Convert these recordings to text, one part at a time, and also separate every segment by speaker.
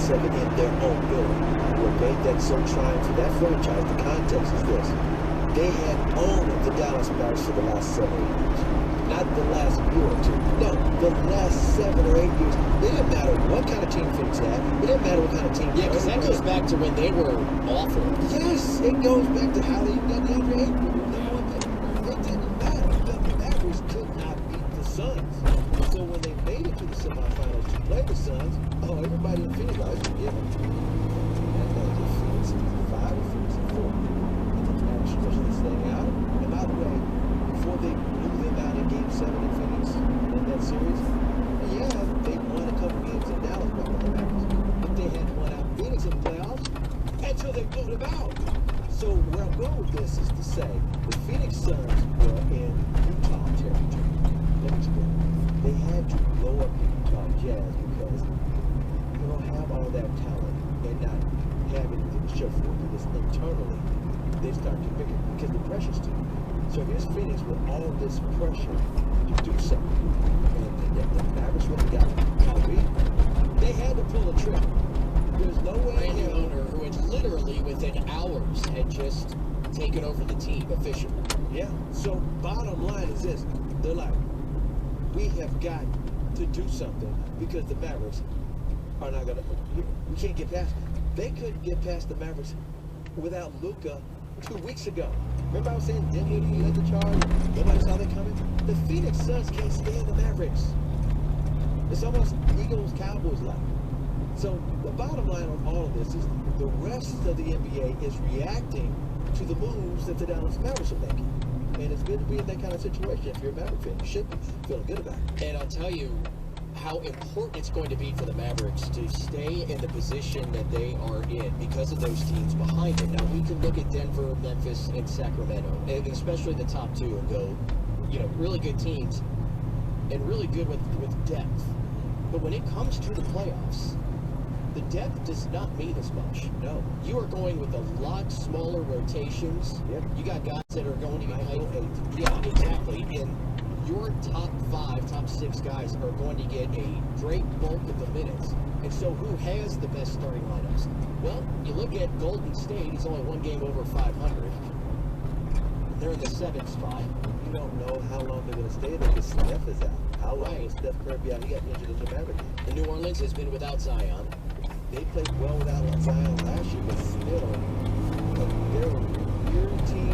Speaker 1: 7 in their own building. What made that so trying for that franchise, the context is this. They had owned the Dallas Mavericks for the last 7 or 8 years. Not the last year or two. No, the last 7 or 8 years. It didn't matter what kind of team Phoenix had. It didn't matter what kind of team.
Speaker 2: Yeah, because that goes back to when they were awful.
Speaker 1: Yes, it goes back to how they got DeAndre Ayton. It didn't matter. The Mavericks could not beat the Suns. So when they made it to the semifinals to play the Suns, everybody in Phoenix was given. And that was Phoenix in 5 or Phoenix in 4. And the Mavericks stretched this thing out. And by the way, before they blew them out in Game 7 in Phoenix in that series, yeah, they won a couple games in Dallas back with the Mavericks. But they hadn't won out Phoenix in the playoffs until they blew them out. So where I'm going with this is to say the Phoenix Suns were in Utah territory. Let me explain. They had to blow up the Utah Jazz because you don't have all that talent and not have anything to show for it. Because internally, they start to pick it because the pressure's too. So here's Phoenix with all this pressure to do something. And the Mavericks really got Kyrie. They had to pull a trigger. There's no way.
Speaker 2: Brand new owner who had literally within hours had just taken over the team officially.
Speaker 1: Yeah. So bottom line is this. They're like, we have got to do something because the Mavericks are not going to, we can't get past. They couldn't get past the Mavericks without Luka 2 weeks ago. Remember I was saying Dinwiddie led the charge? Nobody saw that coming? The Phoenix Suns can't stand the Mavericks. It's almost Eagles-Cowboys like. So the bottom line on all of this is the rest of the NBA is reacting to the moves that the Dallas Mavericks are making. And it's good to be in that kind of situation. If you're a Maverick fan, you should be feeling good about it.
Speaker 2: And I'll tell you how important it's going to be for the Mavericks to stay in the position that they are in because of those teams behind it. Now, we can look at Denver, Memphis, and Sacramento, and especially the top two, and go, really good teams and really good with depth. But when it comes to the playoffs, the depth does not mean as much.
Speaker 1: No.
Speaker 2: You are going with a lot smaller rotations.
Speaker 1: Yep.
Speaker 2: You got guys that are going to be playing. Yeah, exactly. And your top 5, top 6 guys are going to get a great bulk of the minutes. And so who has the best starting lineups? Well, you look at Golden State. He's only one game over 500. They're in the 7th spot.
Speaker 1: You don't know how long they're going to stay there because Steph is out. How long is Steph Curry be out? He got injured in the Maverick game.
Speaker 2: And New Orleans has been without Zion.
Speaker 1: They played well without Zion last year, but still, they're a weird team.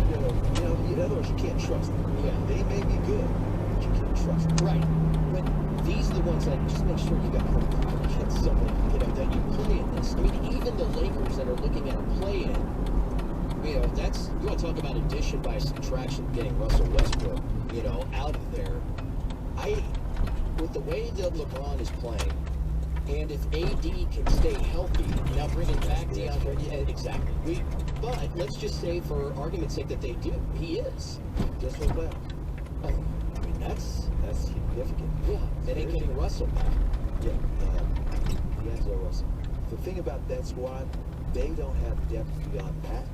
Speaker 1: In other words, you can't trust them.
Speaker 2: Yeah.
Speaker 1: They may be good, but you can't trust them.
Speaker 2: Right. But these are the ones that just make sure you got home court against somebody, that you play in this. I mean, even the Lakers that are looking at a play-in, that's, you want to talk about addition by subtraction, getting Russell Westbrook, out of there. With the way that LeBron is playing, and if AD can stay healthy, now bringing back DeAndre, exactly. But let's just say, for argument's sake, that they do. He is.
Speaker 1: Just for playoffs.
Speaker 2: I mean, that's
Speaker 1: significant.
Speaker 2: Yeah, they ain't getting Russell back.
Speaker 1: Yeah, D'Angelo Russell. The thing about that squad, they don't have depth beyond that.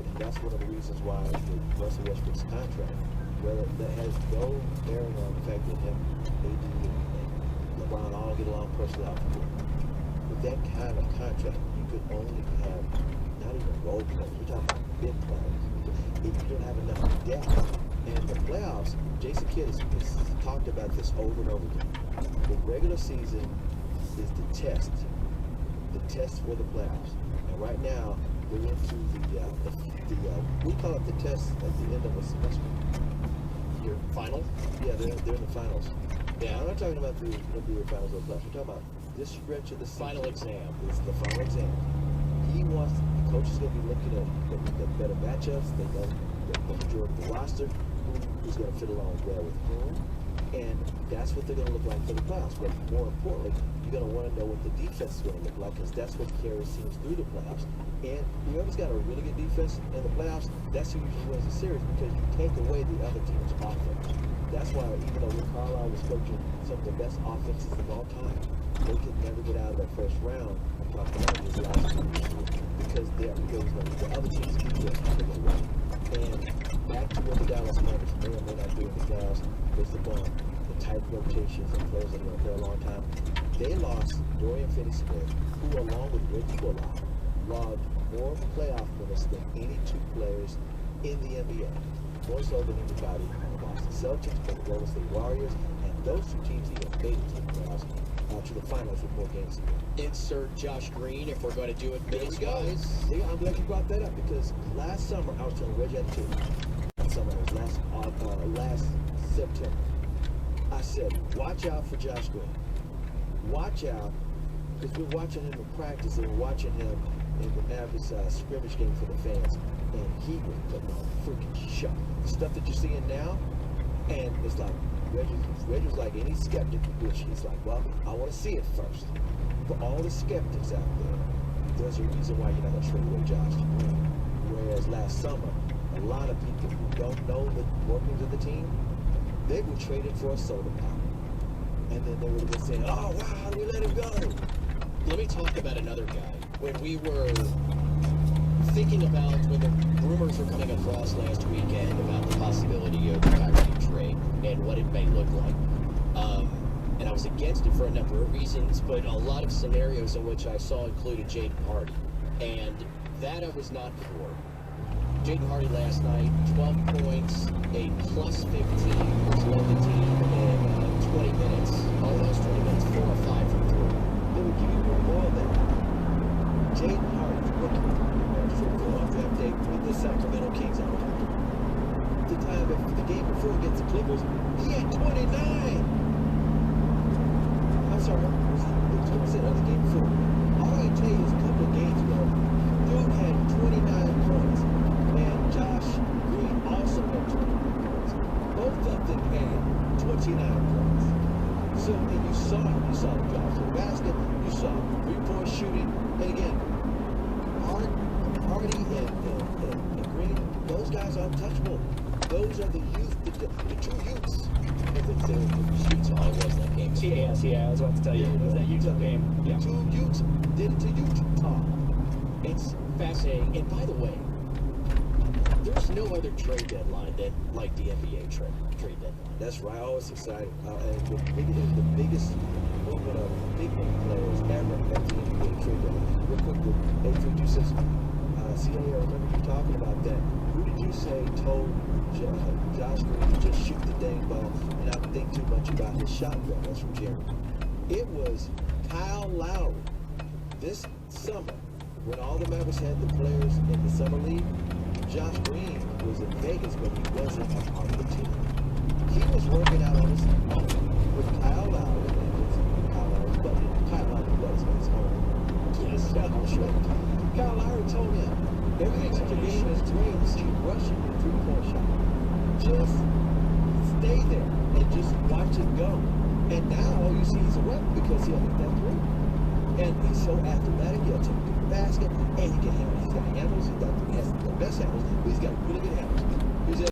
Speaker 1: And that's one of the reasons why with Russell Westbrook's contract, that has no bearing on the fact that him, AD, and LeBron all get along personally off the court. With that kind of contract, you could only have not even role players. We're talking about big players. If you don't have enough depth. And the playoffs, Jason Kidd has talked about this over and over again. The regular season is the test for the playoffs. And right now, we're into we call it the test at the end of a semester.
Speaker 2: Your final?
Speaker 1: Yeah, they're in the finals.
Speaker 2: Yeah.
Speaker 1: I'm not talking about the NBA finals or the playoffs. We're talking about this stretch of the season.
Speaker 2: Final exam.
Speaker 1: It's the final exam. The coach is going to be looking at the better matchups. They know the majority of the roster, who's going to fit along well with whom. And that's what they're going to look like for the playoffs. But more importantly, you're going to want to know what the defense is going to look like, because that's what carries teams through the playoffs. And whoever's got a really good defense in the playoffs, that's who usually wins the series, because you take away the other team's offense. That's why, even though Rick Carlisle was coaching some of the best offenses of all time, they could never get out of that first round. I'm talking about his last 2 years, because the other team's defense was going to win. And back to what the Dallas Mavericks may or may not do in the playoffs, based upon the tight rotations and players that are going to play a long time. They lost Dorian Finney-Smith, who along with Reggie Bullock, logged more playoff minutes than any two players in the NBA. More so than anybody on the Boston Celtics, or the Golden State Warriors, and those two teams even made it to the playoffs, to the finals with more games to go.
Speaker 2: Insert Josh Green if we're going to do it minutes-wise.
Speaker 1: See, I'm glad you brought that up because last summer, I was telling Reggie at the table, it was last September, I said, watch out for Josh Green. Watch out, because we're watching him in practice and we're watching him in the Mavericks scrimmage game for the fans, and he was putting on a freaking show. The stuff that you're seeing now, and it's like, Reggie's like any skeptic, which he's like, well, I want to see it first. For all the skeptics out there, there's a reason why you're not going to trade away Josh Green. Whereas last summer, a lot of people who don't know the workings of the team, they were traded for a soda pop. And then they would have been saying, oh, wow, we let him go.
Speaker 2: Let me talk about another guy. When we were thinking about when the rumors were coming across last weekend about the possibility of the Kyrie trade and what it may look like, and I was against it for a number of reasons, but a lot of scenarios in which I saw included Jaden Hardy, and that I was not for. Jaden Hardy last night, 12 points, a plus 15, which led the team in 20 minutes, almost 20 minutes, 4 or 5 from 3.
Speaker 1: They would give you more than Jaden Hardy's rookie for on draft day with the Sacramento Kings on the time of the game before against the Clippers, he had 29. I'm sorry, it was the game before. All I can tell you is a couple of games ago, dude had 29 points, and Josh Green also had 29 points. Both of them had 29 points. So, and you saw the drive to the basket, you saw three-point shooting, and again, Hardy and Green, those guys are untouchable. Those are the youth, the true youths.
Speaker 2: Utah was that game.
Speaker 3: Yeah, I was about to tell you. It was that Utah game. Yeah.
Speaker 1: Two youths did it to Utah.
Speaker 2: It's fascinating. And by the way, there's no other trade deadline than like the NBA trade deadline.
Speaker 1: That's right. I was excited. And the biggest movement of big name players ever at the NBA trade deadline. Real quick, with 832 CA, I remember you talking about that. Who did you say told Josh Green to just shoot the dang ball and not think too much about his shotgun? That's from Jerry. It was Kyle Lowry. This summer, when all the Mavericks had the players in the summer league, Josh Green was in Vegas, but he wasn't a part of the team. He was working out on his own with Kyle Lowry, and Kyle Lowry's buddy. Kyle Lowry was his home. Yes, Kyle Lowry told him, everything in the game is great. Keep rushing the three-point shot. Just stay there and just watch it go. And now all you see is a rep because he'll hit that three. And he's so athletic, he'll take the basket, and he can handle. He's got handles, he has the best handles, but he's got really good handles.